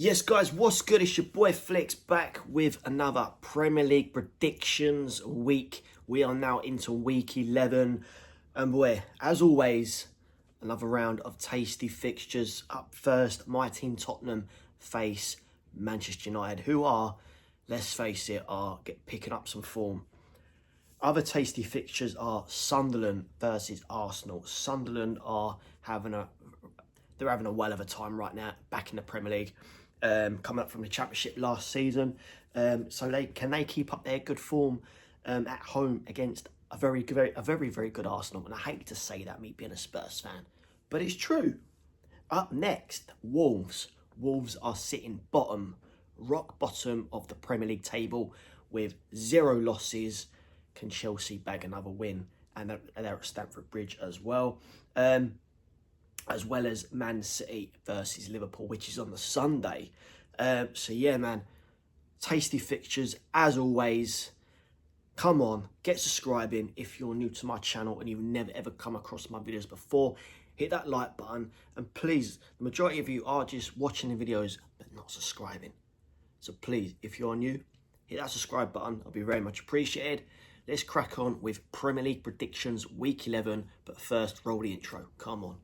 Yes, guys, what's good? It's your boy Flex back with another Premier League predictions week. We are now into week 11. And boy, as always, another round of tasty fixtures. Up first, my team Tottenham face Manchester United, who are, let's face it, picking up some form. Other tasty fixtures are Sunderland versus Arsenal. Sunderland are having a well of a time right now, back in the Premier League. Coming up from the Championship last season. So can they keep up their good form at home against a very, very good Arsenal? And I hate to say that, me being a Spurs fan, but it's true. Up next, Wolves. Wolves are sitting rock bottom of the Premier League table with 0 losses. Can Chelsea bag another win? And they're at Stamford Bridge as well. As well as Man City versus Liverpool, which is on the Sunday. So yeah, man, tasty fixtures as always. Come on, get subscribing if you're new to my channel and you've never ever come across my videos before. Hit that like button, and please, the majority of you are just watching the videos but not subscribing. So please, if you're new, hit that subscribe button. I'll be very much appreciated. Let's crack on with Premier League predictions week 11, but first, roll the intro. Come on.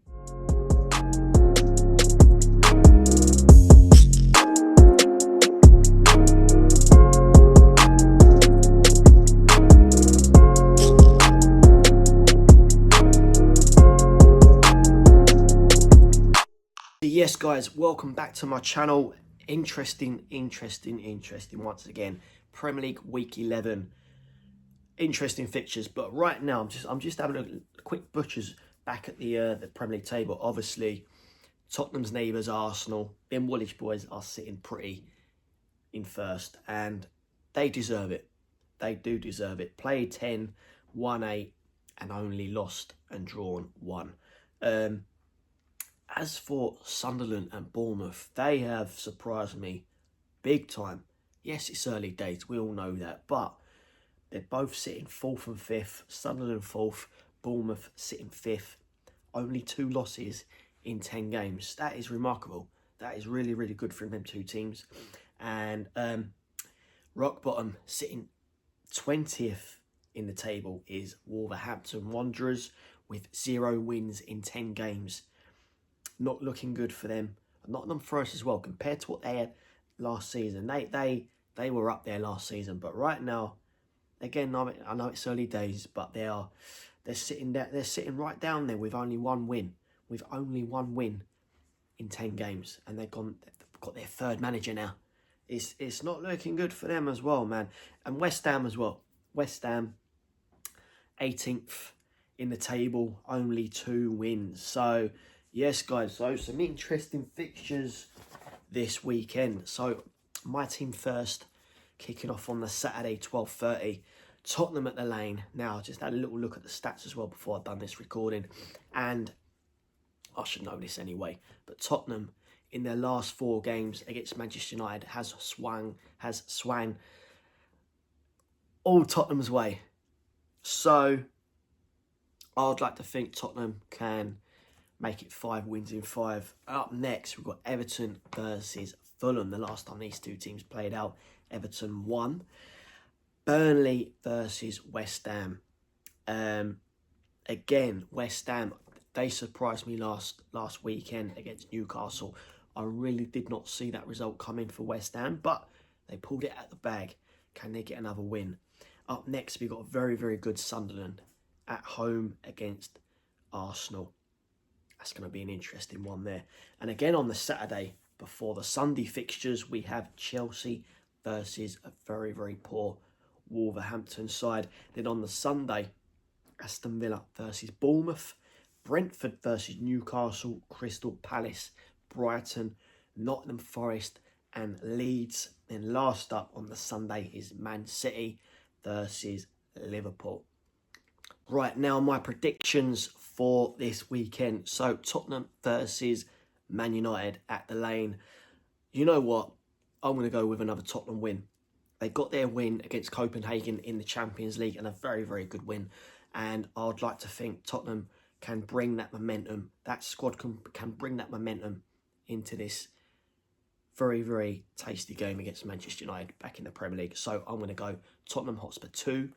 Yes, guys, welcome back to my channel. Interesting once again. Premier League week 11. Interesting fixtures, but right now I'm just having a quick butchers back at the Premier League table. Obviously, Tottenham's neighbours Arsenal, them Woolwich boys are sitting pretty in first, and they deserve it. They do deserve it. Played 10, won 8, and only lost and drawn 1. As for Sunderland and Bournemouth, they have surprised me big time. Yes, it's early days, we all know that, but they're both sitting 4th and 5th. Sunderland 4th, Bournemouth sitting 5th. Only 2 losses in 10 games. That is remarkable. That is really, really good for them two teams. And rock bottom, sitting 20th in the table, is Wolverhampton Wanderers with 0 wins in 10 games. Not looking good for them. Nottingham Forest as well, compared to what they had last season. They were up there last season, but right now, again, I know it's early days, but they're sitting there. They're sitting right down there with only 1 win. With only 1 win in 10 games, and they've got their 3rd manager now. It's not looking good for them as well, man. And West Ham as well. West Ham, 18th in the table, only 2 wins. So yes, guys. So some interesting fixtures this weekend. So my team first, kicking off on the Saturday, 12:30. Tottenham at the Lane. Now, I just had a little look at the stats as well before I've done this recording. And I should know this anyway. But Tottenham, in their last 4 games against Manchester United, has swung all Tottenham's way. So, I'd like to think Tottenham can make it 5 wins in 5. Up next, we've got Everton versus Fulham. The last time these two teams played out, Everton won. Burnley versus West Ham. Again, West Ham, they surprised me last weekend against Newcastle. I really did not see that result coming for West Ham, but they pulled it out the bag. Can they get another win? Up next, we've got a very, very good Sunderland at home against Arsenal. That's going to be an interesting one there. And again, on the Saturday, before the Sunday fixtures, we have Chelsea versus a very, very poor Wolverhampton side. Then on the Sunday, Aston Villa versus Bournemouth, Brentford versus Newcastle, Crystal Palace, Brighton, Nottingham Forest and Leeds. Then last up on the Sunday is Man City versus Liverpool. Right, now my predictions for this weekend. So Tottenham versus Man United at the Lane. You know what? I'm going to go with another Tottenham win. They got their win against Copenhagen in the Champions League, and a very, very good win. And I'd like to think Tottenham can bring that momentum. That squad can bring that momentum into this Very, very tasty game against Manchester United back in the Premier League. So I'm going to go Tottenham Hotspur 2,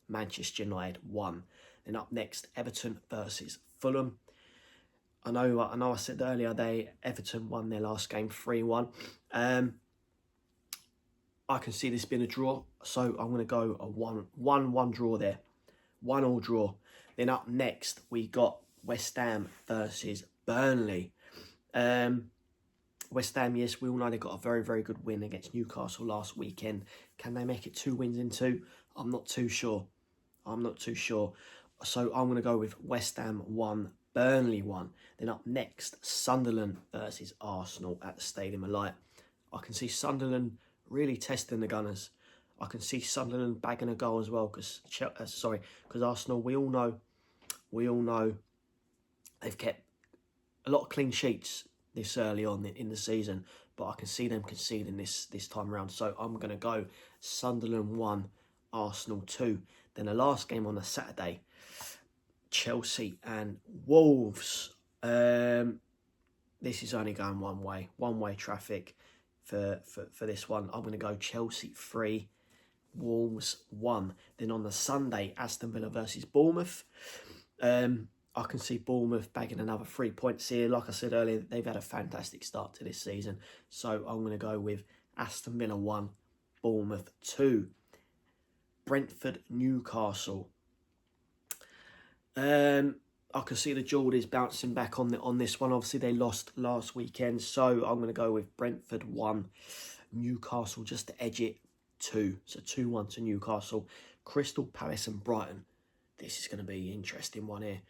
Manchester United 1. Then up next, Everton versus Fulham. I know I said earlier Everton won their last game 3-1. I can see this being a draw, so I'm going to go a 1-1 draw there. 1-1 draw. Then up next, we got West Ham versus Burnley. West Ham, yes, we all know they got a very, very good win against Newcastle last weekend. Can they make it 2 wins in 2? I'm not too sure. So I'm going to go with West Ham 1, Burnley 1. Then up next, Sunderland versus Arsenal at the Stadium of Light. I can see Sunderland really testing the Gunners. I can see Sunderland bagging a goal as well because Arsenal, we all know they've kept a lot of clean sheets this early on in the season, but I can see them conceding this time around. So I'm going to go Sunderland 1, Arsenal 2. Then the last game on the Saturday, Chelsea and Wolves. This is only going one way traffic for this one. I'm going to go Chelsea 3, Wolves 1. Then on the Sunday, Aston Villa versus Bournemouth. I can see Bournemouth bagging another 3 points here. Like I said earlier, they've had a fantastic start to this season. So I'm going to go with Aston Villa 1, Bournemouth 2. Brentford, Newcastle. I can see the Geordies bouncing back on this one. Obviously, they lost last weekend. So I'm going to go with Brentford 1, Newcastle just to edge it 2. So 2-1 to Newcastle. Crystal Palace and Brighton. This is going to be an interesting one here.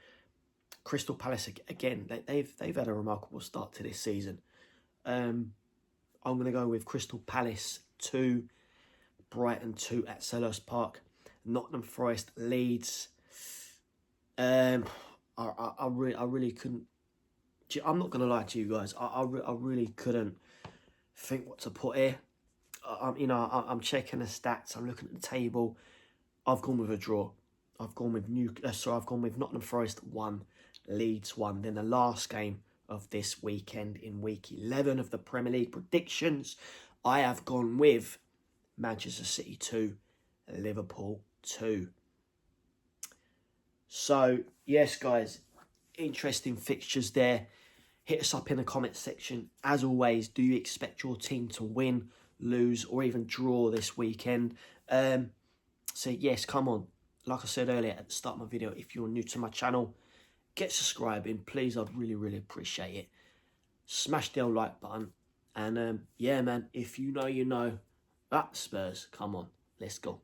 Crystal Palace, again, they've had a remarkable start to this season. I'm going to go with Crystal Palace 2, Brighton 2 at Selhurst Park. Nottingham Forest, Leeds. I really couldn't. I'm not going to lie to you guys. I really couldn't think what to put here. I'm checking the stats. I'm looking at the table. I've gone with a draw. I've gone with Nottingham Forest 1, Leeds 1. Then the last game of this weekend in week 11 of the Premier League predictions, I have gone with Manchester City 2, Liverpool 2. So, yes, guys, interesting fixtures there. Hit us up in the comments section. As always, do you expect your team to win, lose, or even draw this weekend? So, yes, come on. Like I said earlier at the start of my video, if you're new to my channel, get subscribing, please. I'd really, really appreciate it. Smash the old like button. And, yeah, man, if you know, you know. Spurs, come on. Let's go.